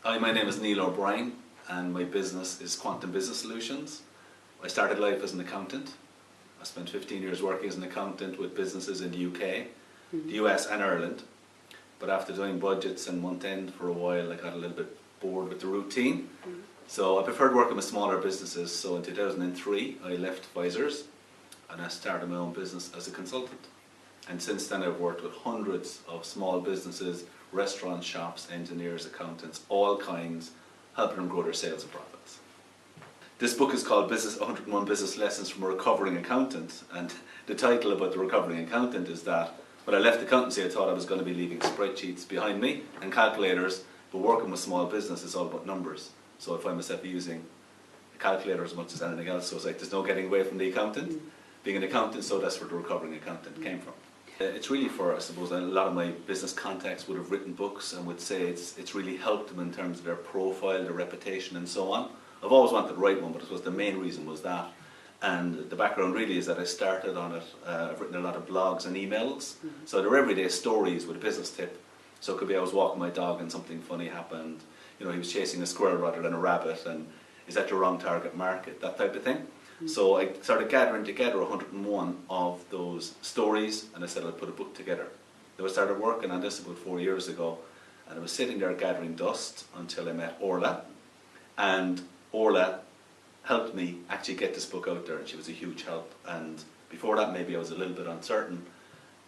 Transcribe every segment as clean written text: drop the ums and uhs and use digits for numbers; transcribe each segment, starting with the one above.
Hi, my name is Neil O'Brien and my business is Quantum Business Solutions. I started life as an accountant. I spent 15 years working as an accountant with businesses in the UK, the US and Ireland. But after doing budgets and month end for a while, I got a little bit bored with the routine. So I preferred working with smaller businesses. So in 2003, I left Pfizer's and I started my own business as a consultant. And since then I've worked with hundreds of small businesses, restaurants, shops, engineers, accountants, all kinds, helping them grow their sales and profits. This book is called 101 Business Lessons from a Recovering Accountant, and the title about the recovering accountant is that when I left accountancy I thought I was going to be leaving spreadsheets behind me and calculators, but working with small business is all about numbers. So I find myself using a calculator as much as anything else, so it's like there's no getting away from the accountant. Being an accountant, so that's where the recovering accountant came from. It's really for, I suppose, a lot of my business contacts would have written books and would say it's really helped them in terms of their profile, their reputation and so on. I've always wanted to write one, but I suppose the main reason was that. And the background really is that I started on it, I've written a lot of blogs and emails, so they're everyday stories with a business tip. So it could be I was walking my dog and something funny happened, you know, he was chasing a squirrel rather than a rabbit, and is that the wrong target market, that type of thing. So I started gathering together 101 of those stories, and I said I'd put a book together. Then I started working on this about 4 years ago, and I was sitting there gathering dust until I met Orla, and Orla helped me actually get this book out there, and she was a huge help. And before that maybe I was a little bit uncertain,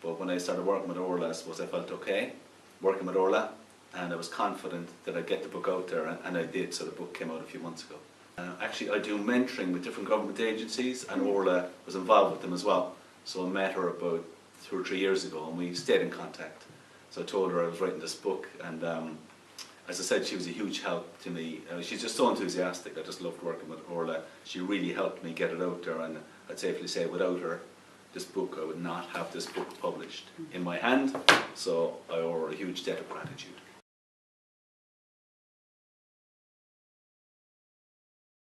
but when I started working with Orla, I suppose I felt okay working with Orla, and I was confident that I'd get the book out there, and I did, so the book came out a few months ago. Actually, I do mentoring with different government agencies, and Orla was involved with them as well. So I met her about 2 or 3 years ago, and we stayed in contact. So I told her I was writing this book, and as I said, she was a huge help to me. She's just so enthusiastic. I just loved working with Orla. She really helped me get it out there, and I'd safely say without her, this book, I would not have this book published in my hand. So I owe her a huge debt of gratitude.